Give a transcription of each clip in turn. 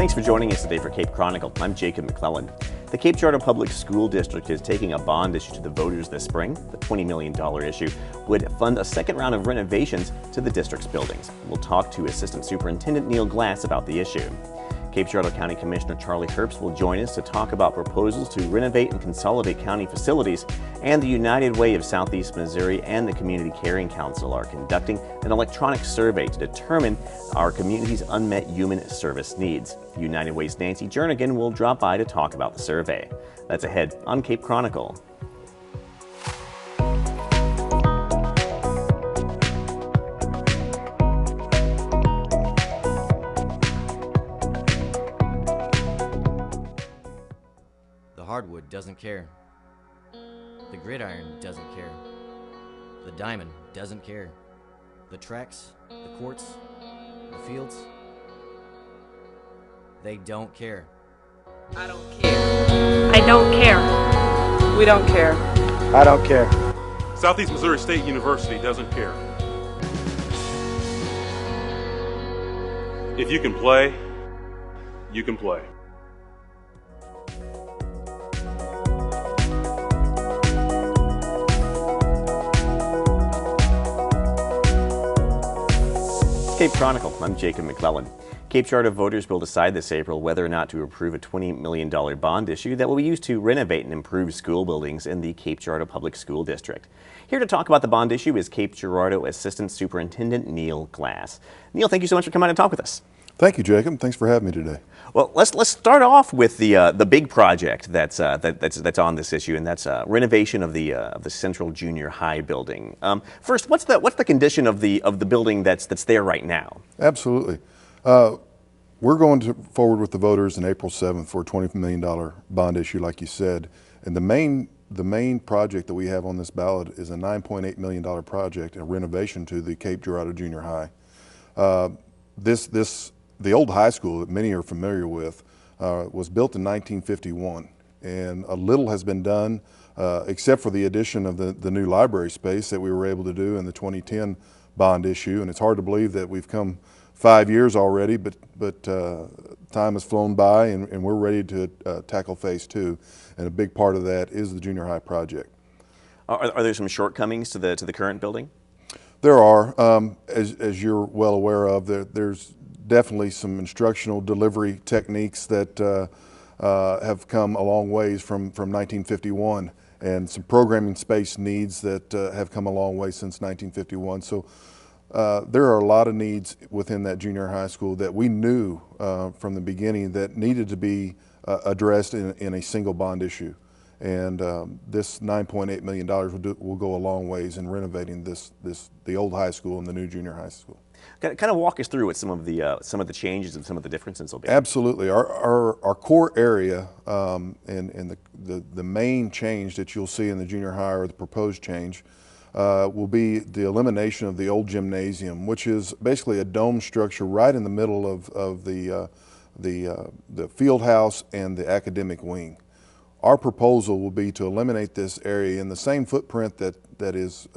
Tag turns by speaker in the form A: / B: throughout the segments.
A: Thanks for joining us today for Cape Chronicle. I'm Jacob McClellan. The Cape Girardeau Public School District is taking a bond issue to the voters this spring. The $20 million issue would fund a second round of renovations to the district's buildings. We'll talk to Assistant Superintendent Neil Glass about the issue. Cape Girardeau County Commissioner Charlie Herbst will join us to talk about proposals to renovate and consolidate county facilities, and the United Way of Southeast Missouri and the Community Caring Council are conducting an electronic survey to determine our community's unmet human service needs. United Way's Nancy Jernigan will drop by to talk about the survey. That's ahead on Cape Chronicle.
B: The hardwood doesn't care. The gridiron doesn't care. The diamond doesn't care. The tracks, the courts, the fields, they don't care.
C: I don't care. I don't care.
D: We don't care.
E: I don't care.
F: Southeast Missouri State University doesn't care. If you can play, you can play.
A: Cape Chronicle, I'm Jacob McClellan. Cape Girardeau voters will decide this April whether or not to approve a $20 million bond issue that will be used to renovate and improve school buildings in the Cape Girardeau Public School District. Here to talk about the bond issue is Cape Girardeau Assistant Superintendent Neil Glass. Neil, thank you so much for coming out and talk with us.
G: Thank you, Jacob. Thanks for having me today.
A: Well, let's start off with the big project that's on this issue, and that's renovation of the Central Junior High building. First, what's the condition of the building that's there right now?
G: Absolutely. We're going forward with the voters on April 7th for a $20 million bond issue, like you said. And the main project that we have on this ballot is a $9.8 million project, a renovation to the Cape Girardeau Junior High. The old high school that many are familiar with was built in 1951, and a little has been done except for the addition of the new library space that we were able to do in the 2010 bond issue. And it's hard to believe that we've come 5 years already, but time has flown by, and we're ready to tackle phase 2, and a big part of that is the junior high project.
A: Are there some shortcomings to the current building?
G: There are, as you're well aware of. There's definitely some instructional delivery techniques that have come a long ways from 1951, and some programming space needs that have come a long way since 1951. So there are a lot of needs within that junior high school that we knew from the beginning that needed to be addressed in a single bond issue. And this $9.8 million will go a long ways in renovating the old high school and the new junior high school.
A: Kind of walk us through what some of the changes and some of the differences will be.
G: Absolutely. Our core area and the main change that you'll see in the junior high, or the proposed change, will be the elimination of the old gymnasium, which is basically a dome structure right in the middle of the field house and the academic wing. Our proposal will be to eliminate this area in the same footprint that is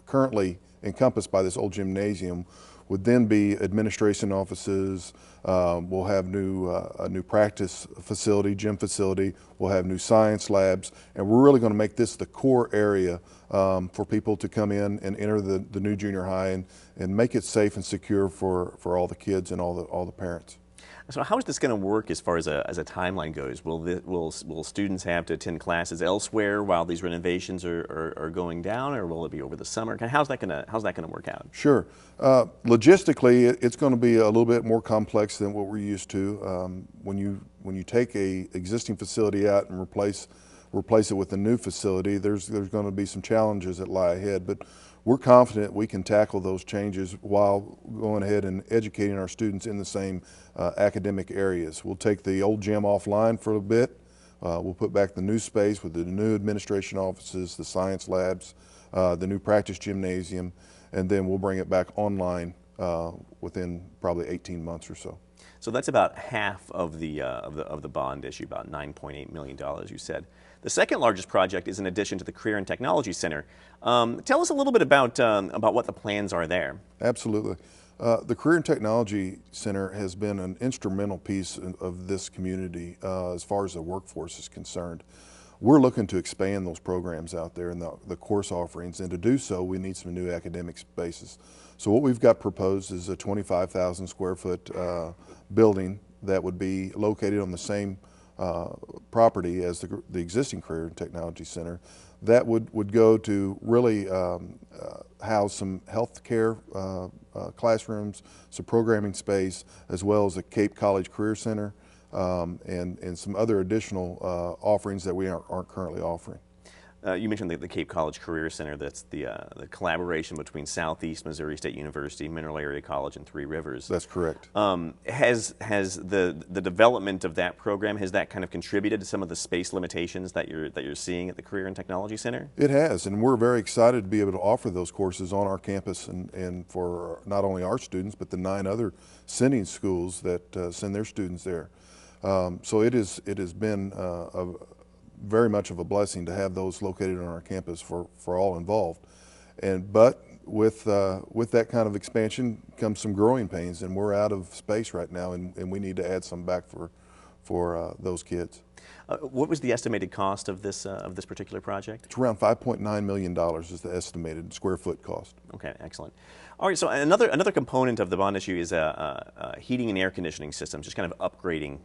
G: currently encompassed by this old gymnasium. Would then be administration offices. We'll have a new practice facility, gym facility. We'll have new science labs, and we're really going to make this the core area for people to come in and enter the new junior high and make it safe and secure for all the kids and all the parents.
A: So how is this going to work as far as a timeline goes? Will students have to attend classes elsewhere while these renovations are going down, or will it be over the summer? How's that going to work out?
G: Sure. Logistically, it's going to be a little bit more complex than what we're used to. When you take a existing facility out and replace it with a new facility, there's going to be some challenges that lie ahead. But we're confident we can tackle those changes while going ahead and educating our students in the same academic areas. We'll take the old gym offline for a bit. We'll put back the new space with the new administration offices, the science labs, the new practice gymnasium, and then we'll bring it back online within probably 18 months or so.
A: So that's about half of the bond issue, about $9.8 million, you said. The second largest project is in addition to the Career and Technology Center. Tell us a little bit about what the plans are there.
G: Absolutely. The Career and Technology Center has been an instrumental piece of this community as far as the workforce is concerned. We're looking to expand those programs out there and the course offerings, and to do so we need some new academic spaces. So what we've got proposed is a 25,000 square foot building that would be located on the same property as the existing Career and Technology Center. That would go to really house some health care classrooms, some programming space, as well as a Cape College Career Center, and some other additional offerings that we aren't currently offering.
A: You mentioned the Cape College Career Center. That's the collaboration between Southeast Missouri State University, Mineral Area College, and Three Rivers.
G: That's correct.
A: Has the development of that program, has that kind of contributed to some of the space limitations that you're seeing at the Career and Technology Center?
G: It has, and we're very excited to be able to offer those courses on our campus, and for not only our students but the 9 other sending schools that send their students there. So it has been very much of a blessing to have those located on our campus for all involved. But with that kind of expansion comes some growing pains, and we're out of space right now, and we need to add some back for those kids.
A: What was the estimated cost of this particular project?
G: It's around $5.9 million is the estimated square foot cost.
A: Okay, excellent. All right, so another component of the bond issue is heating and air conditioning systems, just kind of upgrading,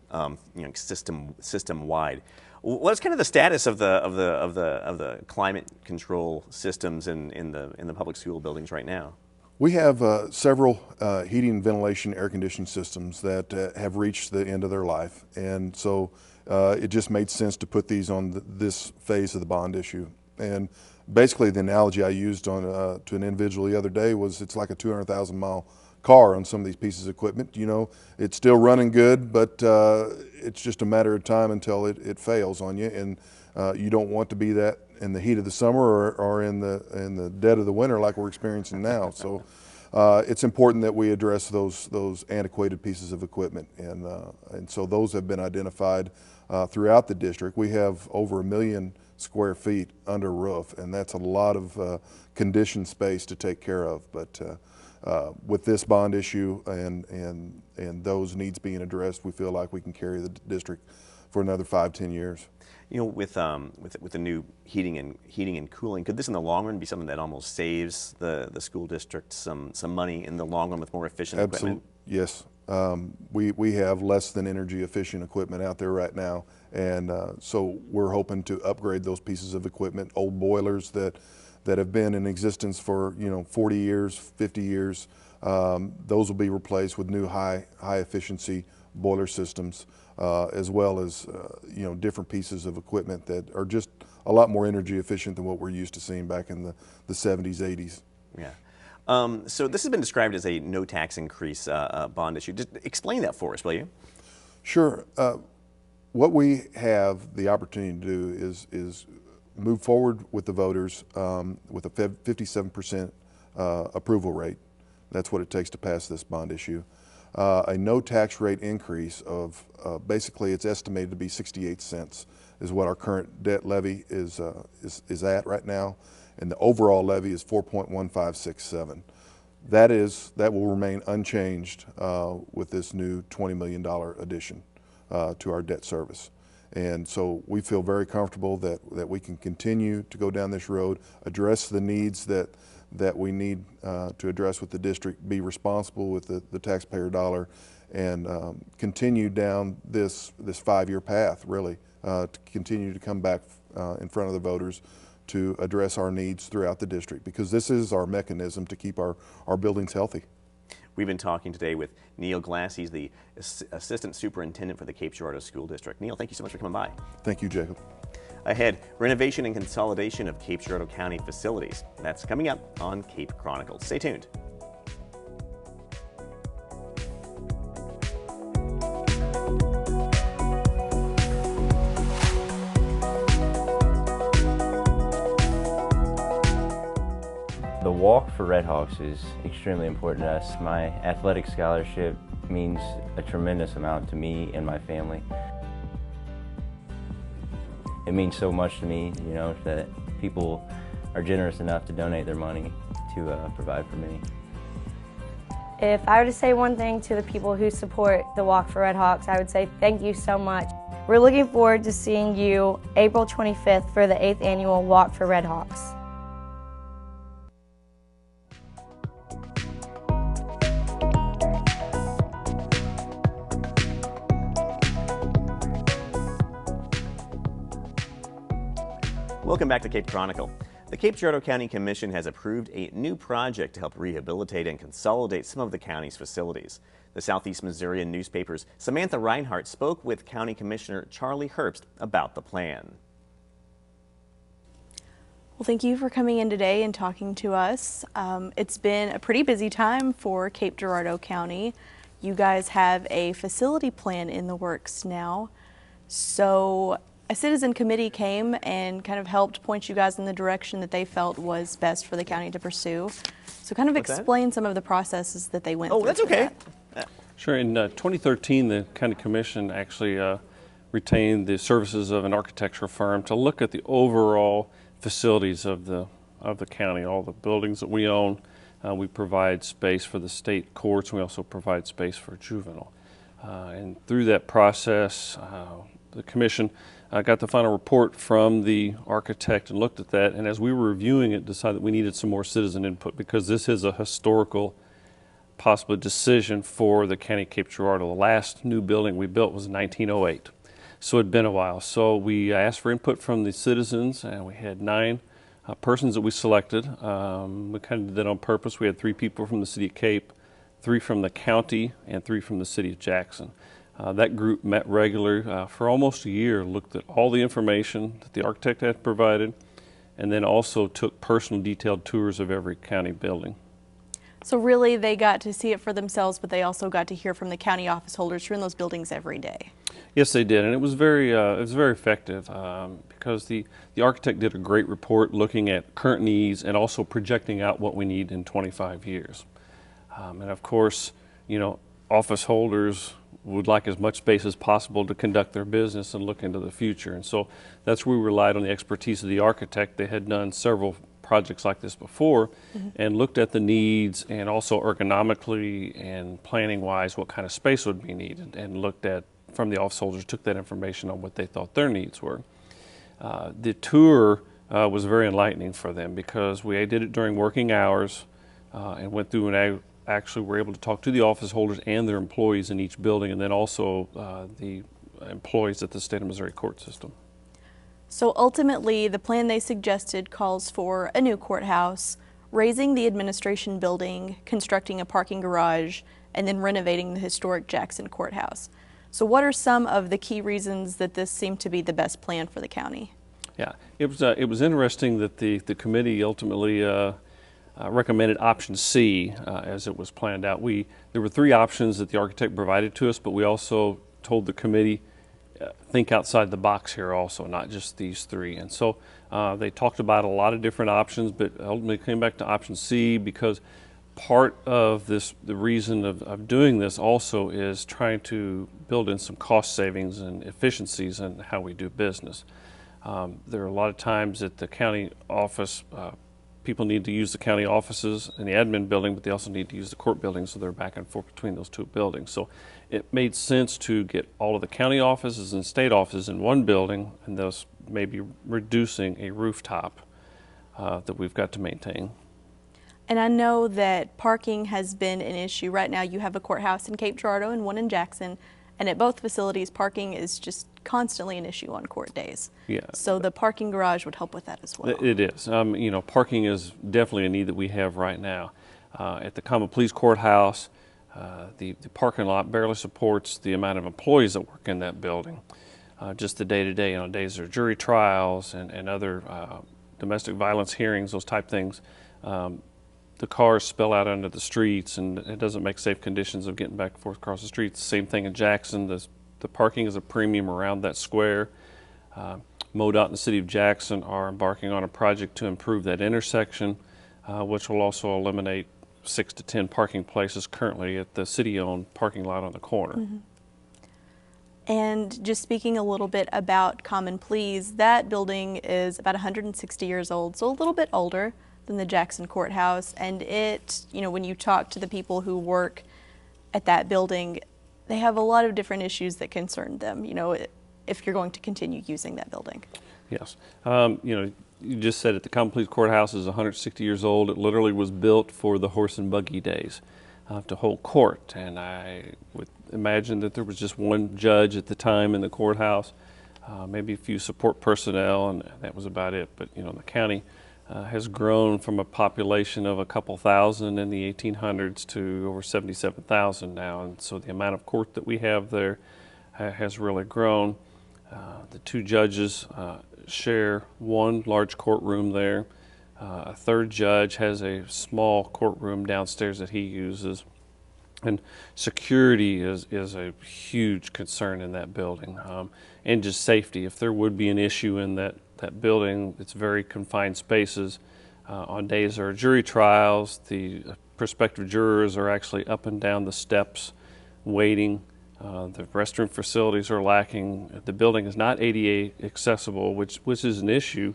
A: system wide. What's kind of the status of the climate control systems in the public school buildings right now?
G: We have several heating, ventilation, air conditioning systems that have reached the end of their life, and so it just made sense to put these on this phase of the bond issue. And basically, the analogy I used to an individual the other day was it's like a 200,000-mile car on some of these pieces of equipment. You know, it's still running good, but it's just a matter of time until it fails on you, and you don't want to be that in the heat of the summer or in the dead of the winter like we're experiencing now. So it's important that we address those antiquated pieces of equipment, and so those have been identified throughout the district. We have over 1 million square feet under roof, and that's a lot of conditioned space to take care of. But with this bond issue and those needs being addressed, we feel like we can carry the district for another 5-10 years.
A: You know, with the new heating and cooling, could this in the long run be something that almost saves the school district some money in the long run with more efficient equipment?
G: Yes. We have less than energy efficient equipment out there right now, and so we're hoping to upgrade those pieces of equipment, old boilers that have been in existence for 40 years, 50 years. Those will be replaced with new high efficiency boiler systems, as well as different pieces of equipment that are just a lot more energy efficient than what we're used to seeing back in the 70s, 80s.
A: Yeah. So this has been described as a no tax increase bond issue. Just explain that for us, will you?
G: Sure. What we have the opportunity to do is move forward with the voters with a 57% approval rate. That's what it takes to pass this bond issue. A no tax rate increase of basically it's estimated to be 68 cents is what our current debt levy is at right now, and the overall levy is 4.1567. That will remain unchanged with this new $20 million addition to our debt service. And so we feel very comfortable that we can continue to go down this road, address the needs that we need to address with the district, be responsible with the taxpayer dollar, and continue down this 5-year path, really, to continue to come back in front of the voters to address our needs throughout the district, because this is our mechanism to keep our buildings healthy.
A: We've been talking today with Neil Glass. He's the Assistant Superintendent for the Cape Girardeau School District. Neil, thank you so much for coming by.
G: Thank you, Jacob.
A: Ahead, renovation and consolidation of Cape Girardeau County facilities. That's coming up on Cape Chronicle. Stay tuned.
D: The walk for Redhawks is extremely important to us. My athletic scholarship means a tremendous amount to me and my family. It means so much to me, that people are generous enough to donate their money to provide for me.
E: If I were to say one thing to the people who support the Walk for Red Hawks, I would say thank you so much. We're looking forward to seeing you April 25th for the 8th annual Walk for Red Hawks.
A: Welcome back to Cape Chronicle. The Cape Girardeau County Commission has approved a new project to help rehabilitate and consolidate some of the county's facilities. The Southeast Missourian newspaper's Samantha Reinhardt spoke with County Commissioner Charlie Herbst about the plan.
H: Well, thank you for coming in today and talking to us. It's been a pretty busy time for Cape Girardeau County. You guys have a facility plan in the works now. So a citizen committee came and kind of helped point you guys in the direction that they felt was best for the county to pursue. So kind of explain some of the processes that they went through.
A: Oh, that's okay.
I: Sure. In 2013, the County Commission actually retained the services of an architectural firm to look at the overall facilities of the county, all the buildings that we own. We provide space for the state courts. We also provide space for juvenile. And through that process, the Commission got the final report from the architect and looked at that, and as we were reviewing it, decided that we needed some more citizen input because this is a historical possible decision for the County of Cape Girardeau. The last new building we built was in 1908, so it'd been a while. So we asked for input from the citizens, and we had 9 persons that we selected. We kind of did that on purpose. We had 3 people from the City of Cape, 3 from the county, and 3 from the City of Jackson. That group met regularly for almost a year, looked at all the information that the architect had provided, and then also took personal detailed tours of every county building.
H: So really they got to see it for themselves, but they also got to hear from the county office holders who are in those buildings every day.
I: Yes, they did, and it was very effective because the architect did a great report looking at current needs and also projecting out what we need in 25 years. And of course, you know, office holders would like as much space as possible to conduct their business and look into the future. And so that's where we relied on the expertise of the architect. They had done several projects like this before and looked at the needs and also ergonomically and planning wise what kind of space would be needed, and looked at from the office holders, took that information on what they thought their needs were. The tour was very enlightening for them because we did it during working hours and went through and actually were able to talk to the office holders and their employees in each building, and then also the employees at the state of Missouri court system.
H: So ultimately, the plan they suggested calls for a new courthouse, raising the administration building, constructing a parking garage, and then renovating the historic Jackson courthouse. So what are some of the key reasons that this seemed to be the best plan for the county?
I: Yeah, it was interesting that the committee ultimately recommended option C as it was planned out. There were 3 options that the architect provided to us, but we also told the committee think outside the box here also, not just these 3. And so they talked about a lot of different options, but ultimately came back to option C because part of this, the reason of doing this also is trying to build in some cost savings and efficiencies in how we do business. There are a lot of times at the county office, people need to use the county offices and the admin building, but they also need to use the court building, so they're back and forth between those 2 buildings. So it made sense to get all of the county offices and state offices in one building, and thus maybe reducing a rooftop that we've got to maintain.
H: And I know that parking has been an issue. Right now you have a courthouse in Cape Girardeau and one in Jackson, and at both facilities parking is just constantly an issue on court days.
I: Yeah.
H: So the parking garage would help with that as well.
I: It is. You know, parking is definitely a need that we have right now. At the Common Pleas Courthouse, the parking lot barely supports the amount of employees that work in that building. Just the day-to-day, you know, days there are jury trials and other domestic violence hearings, those type things. The cars spill out onto the streets, and it doesn't make safe conditions of getting back and forth across the streets. Same thing in Jackson. The parking is a premium around that square. MoDOT and the City of Jackson are embarking on a project to improve that intersection, which will also eliminate 6 to 10 parking places currently at the city-owned parking lot on the corner.
H: And just speaking a little bit about Common Pleas, that building is about 160 years old, so a little bit older than the Jackson Courthouse, and when you talk to the people who work at that building, they have a lot of different issues that concern them, if you're going to continue using that building.
I: Yes. You just said it, the Common Pleas Courthouse is 160 years old. It literally was built for the horse and buggy days to hold court. And I would imagine that there was just one judge at the time in the courthouse, maybe a few support personnel, and that was about it. But, the county has grown from a population of a couple thousand in the 1800s to over 77,000 now. And so the amount of court that we have there has really grown. The two judges share one large courtroom there. A third judge has a small courtroom downstairs that he uses. And security is a huge concern in that building, and just safety. If there would be an issue in that building, it's very confined spaces. On days there are jury trials, the prospective jurors are actually up and down the steps waiting. The restroom facilities are lacking. The building is not ADA accessible, which is an issue,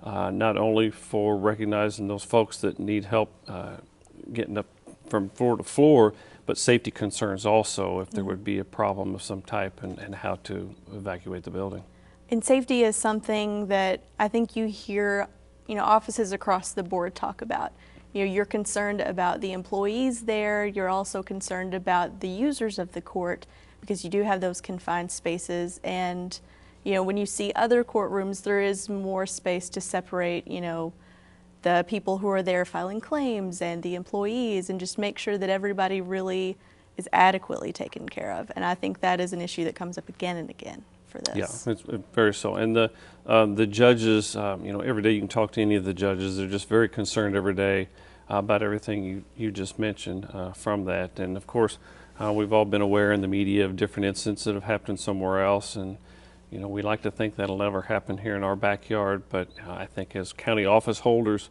I: not only for recognizing those folks that need help getting up from floor to floor, but safety concerns also if there would be a problem of some type and how to evacuate the building.
H: And safety is something that I think you hear, offices across the board talk about. You're concerned about the employees there. You're also concerned about the users of the court, because you do have those confined spaces. And, when you see other courtrooms, there is more space to separate, the people who are there filing claims and the employees, and just make sure that everybody really is adequately taken care of. And I think that is an issue that comes up again and again for this.
I: Yeah, it's very so. And the judges, every day you can talk to any of the judges. They're just very concerned every day about everything you just mentioned from that. And of course, we've all been aware in the media of different incidents that have happened somewhere else. And we like to think that'll never happen here in our backyard, but I think as county office holders,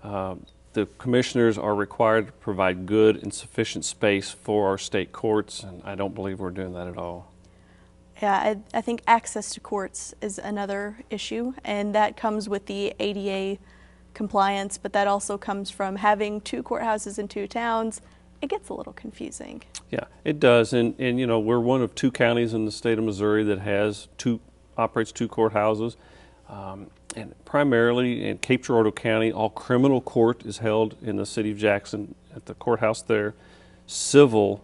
I: the commissioners are required to provide good and sufficient space for our state courts, and I don't believe we're doing that at all.
H: Yeah, I think access to courts is another issue, and that comes with the ADA compliance, but that also comes from having two courthouses in two towns. It gets a little confusing.
I: Yeah, it does, and we're one of two counties in the state of Missouri that operates two courthouses, and primarily in Cape Girardeau County, all criminal court is held in the city of Jackson at the courthouse there. Civil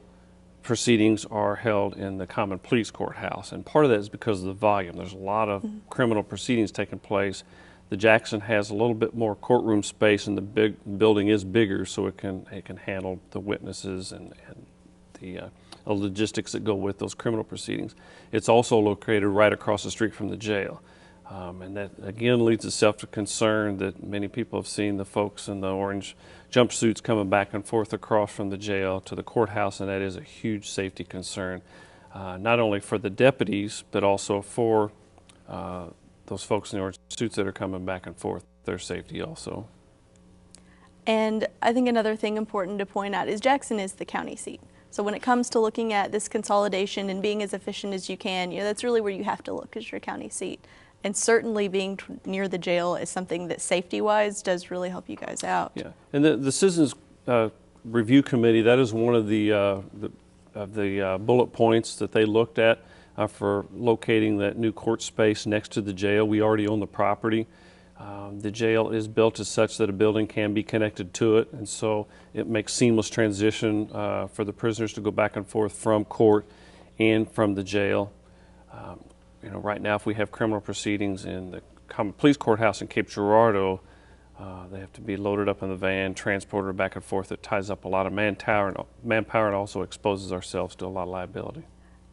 I: proceedings are held in the Common Pleas Courthouse, and part of that is because of the volume. There's a lot of criminal proceedings taking place. The Jackson has a little bit more courtroom space, and the building is bigger, so it can handle the witnesses and the logistics that go with those criminal proceedings. It's also located right across the street from the jail, and that again leads itself to concern that many people have seen the folks in the orange jumpsuits coming back and forth across from the jail to the courthouse, and that is a huge safety concern, not only for the deputies but also for those folks in the orange suits that are coming back and forth, their safety also.
H: And I think another thing important to point out is Jackson is the county seat. So when it comes to looking at this consolidation and being as efficient as you can, that's really where you have to look, is your county seat. And certainly being near the jail is something that safety-wise does really help you guys out.
I: Yeah, and the Citizens Review Committee, that is one of the bullet points that they looked at for locating that new court space next to the jail. We already own the property. The jail is built as such that a building can be connected to it, and so it makes seamless transition for the prisoners to go back and forth from court and from the jail. Right now, if we have criminal proceedings in the Common Pleas Courthouse in Cape Girardeau, they have to be loaded up in the van, transported back and forth. It ties up a lot of manpower and also exposes ourselves to a lot of liability.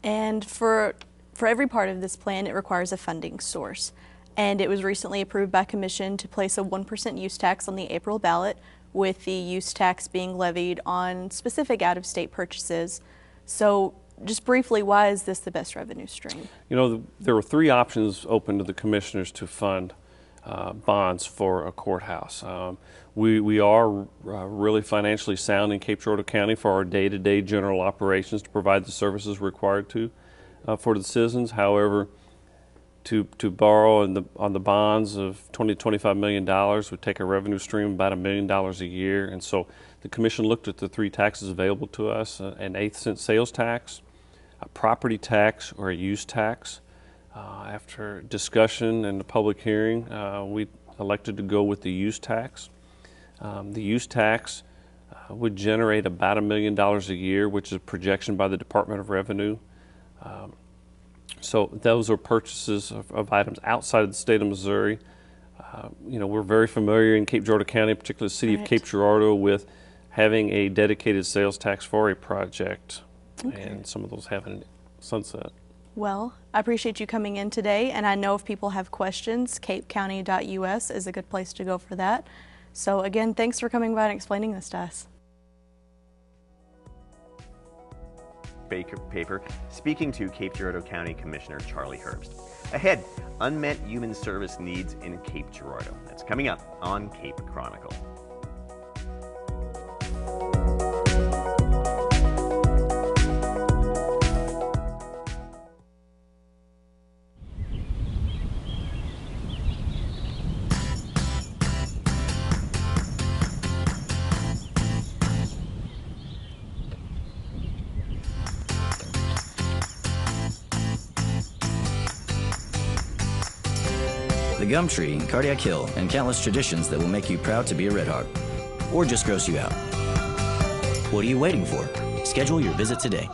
H: And for every part of this plan, it requires a funding source. And it was recently approved by Commission to place a 1% use tax on the April ballot, with the use tax being levied on specific out-of-state purchases. So just briefly, why is this the best revenue stream?
I: There were three options open to the commissioners to fund bonds for a courthouse. We are really financially sound in Cape Girardeau County for our day-to-day general operations to provide the services required for the citizens. However, to borrow on the bonds of $20 to $25 million would take a revenue stream of about $1 million a year. And so the commission looked at the three taxes available to us: an 8-cent sales tax, a property tax, or a use tax. After discussion and the public hearing, we elected to go with the use tax. The use tax would generate about $1 million a year, which is a projection by the Department of Revenue. So those are purchases of items outside of the state of Missouri. You know, we're very familiar in Cape Girardeau County, particularly the city of Cape Girardeau, with having a dedicated sales tax for a project, and some of those haven't sunset.
H: Well, I appreciate you coming in today, and I know if people have questions, capecounty.us is a good place to go for that. So again, thanks for coming by and explaining this to us.
A: Paper, speaking to Cape Girardeau County Commissioner Charlie Herbst. Ahead, unmet human service needs in Cape Girardeau. That's coming up on Cape Chronicle.
B: The Gum Tree, Cardiac Hill, and countless traditions that will make you proud to be a Red Hawk, or just gross you out. What are you waiting for? Schedule your visit today.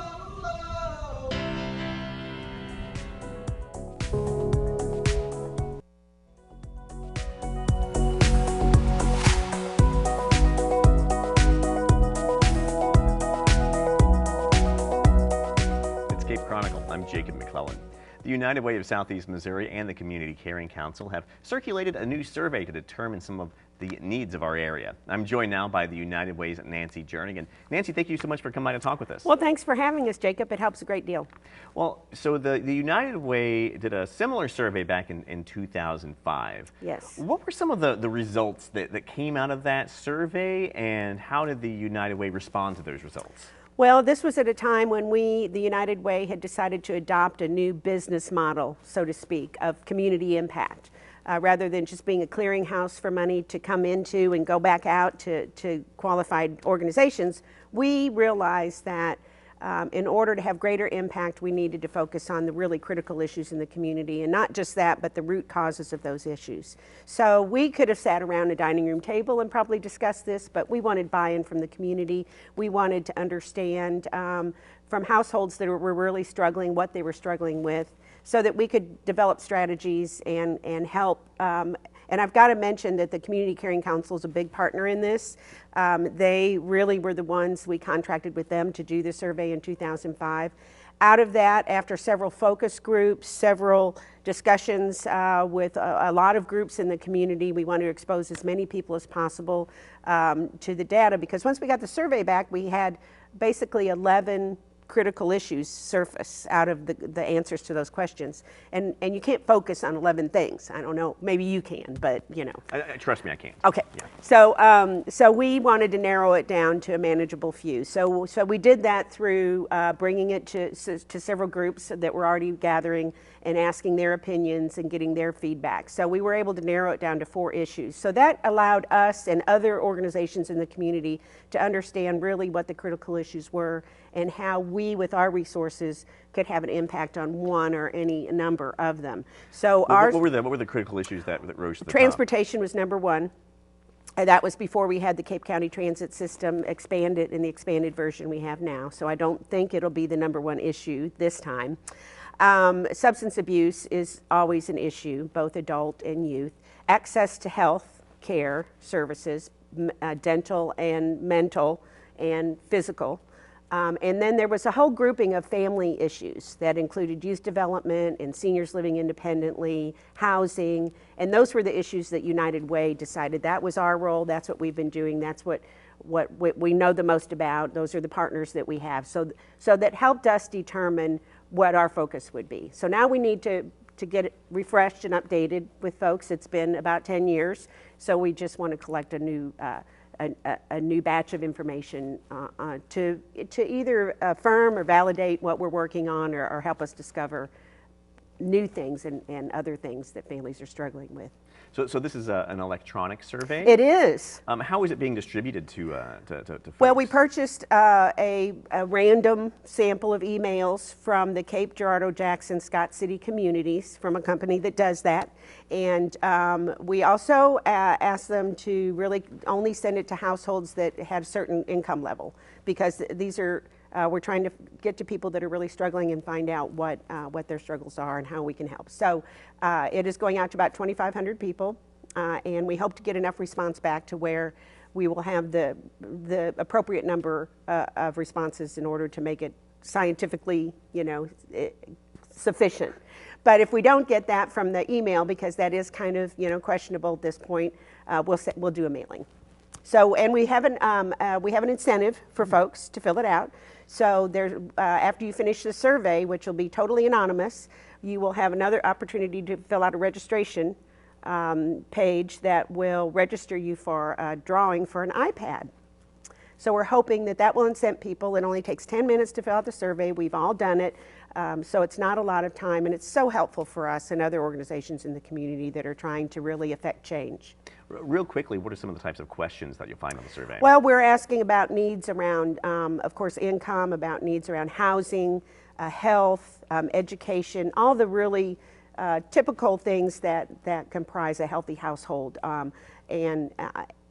A: It's Cape Chronicle. I'm Jacob McClellan. The United Way of Southeast Missouri and the Community Caring Council have circulated a new survey to determine some of the needs of our area. I'm joined now by the United Way's Nancy Jernigan. Nancy, thank you so much for coming by to talk with us.
J: Well, thanks for having us, Jacob. It helps a great deal.
A: Well, so the United Way did a similar survey back in 2005.
J: Yes.
A: What were some of the results that came out of that survey, and how did the United Way respond to those results?
J: Well, this was at a time when we, the United Way, had decided to adopt a new business model, so to speak, of community impact. Rather than just being a clearinghouse for money to come into and go back out to qualified organizations, we realized that in order to have greater impact, we needed to focus on the really critical issues in the community, and not just that, but the root causes of those issues. So we could have sat around a dining room table and probably discussed this, but we wanted buy-in from the community. We wanted to understand from households that were really struggling, what they were struggling with, so that we could develop strategies and help. And I've got to mention that the Community Caring Council is a big partner in this. They really were the ones, we contracted with them to do the survey in 2005. Out of that, after several focus groups, several discussions with a lot of groups in the community, we wanted to expose as many people as possible to the data, because once we got the survey back, we had basically 11 critical issues surface out of the answers to those questions. And you can't focus on 11 things. I don't know, maybe you can, but you know.
A: Trust me, I can.
J: Okay,
A: Yeah.
J: so we wanted to narrow it down to a manageable few. So we did that through bringing it to several groups that were already gathering and asking their opinions and getting their feedback. So we were able to narrow it down to 4 issues. So that allowed us and other organizations in the community to understand really what the critical issues were and how we, with our resources, could have an impact on one or any number of them. So
A: what were the critical issues that rose to the top?
J: Transportation was number 1. That was before we had the Cape County transit system expanded in the expanded version we have now. So I don't think it'll be the number 1 issue this time. Substance abuse is always an issue, both adult and youth. Access to health care services, dental and mental and physical. And then there was a whole grouping of family issues that included youth development and seniors living independently, housing, and those were the issues that United Way decided that was our role, that's what we've been doing, that's what we know the most about, those are the partners that we have. So that helped us determine what our focus would be. So now we need to get it refreshed and updated with folks. It's been about 10 years, so we just want to collect a new batch of information to either affirm or validate what we're working on or help us discover new things and other things that families are struggling with.
A: So this is an electronic survey?
J: It is.
A: How is it being distributed to folks?
J: Well, we purchased a random sample of emails from the Cape Girardeau, Jackson, Scott City communities from a company that does that. And we also asked them to really only send it to households that have a certain income level, because these are, we're trying to get to people that are really struggling and find out what their struggles are and how we can help. So it is going out to about 2,500 people, and we hope to get enough response back to where we will have the appropriate number of responses in order to make it scientifically, sufficient. But if we don't get that from the email, because that is kind of, questionable at this point, we'll do a mailing. So, and we have an incentive for folks to fill it out. So there, after you finish the survey, which will be totally anonymous, you will have another opportunity to fill out a registration page that will register you for a drawing for an iPad. So we're hoping that that will incent people. It only takes 10 minutes to fill out the survey. We've all done it. So it's not a lot of time, and it's so helpful for us and other organizations in the community that are trying to really affect change.
A: Real quickly, what are some of the types of questions that you'll find on the survey?
J: Well, we're asking about needs around, of course, income, about needs around housing, health, education, all the really typical things that comprise a healthy household.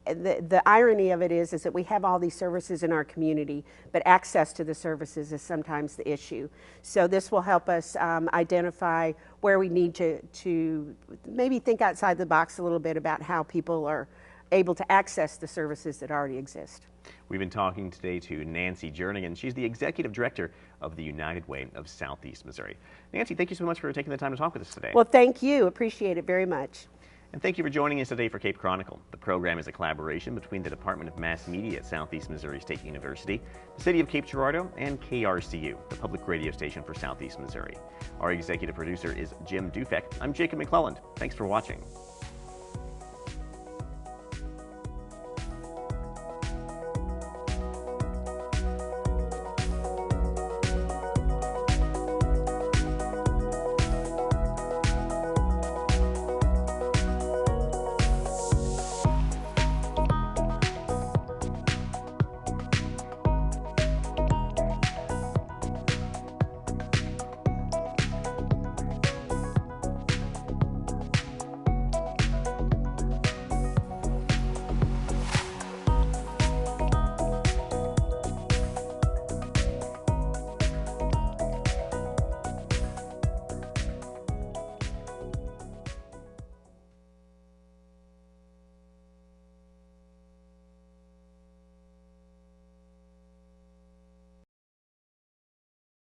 J: The irony of it is that we have all these services in our community, but access to the services is sometimes the issue. So this will help us identify where we need to maybe think outside the box a little bit about how people are able to access the services that already exist.
A: We've been talking today to Nancy Jernigan. She's the Executive Director of the United Way of Southeast Missouri. Nancy, thank you so much for taking the time to talk with us today.
J: Well, thank you. Appreciate it very much.
A: And thank you for joining us today for Cape Chronicle. The program is a collaboration between the Department of Mass Media at Southeast Missouri State University, the City of Cape Girardeau, and KRCU, the public radio station for Southeast Missouri. Our executive producer is Jim Dufek. I'm Jacob McClelland. Thanks for watching.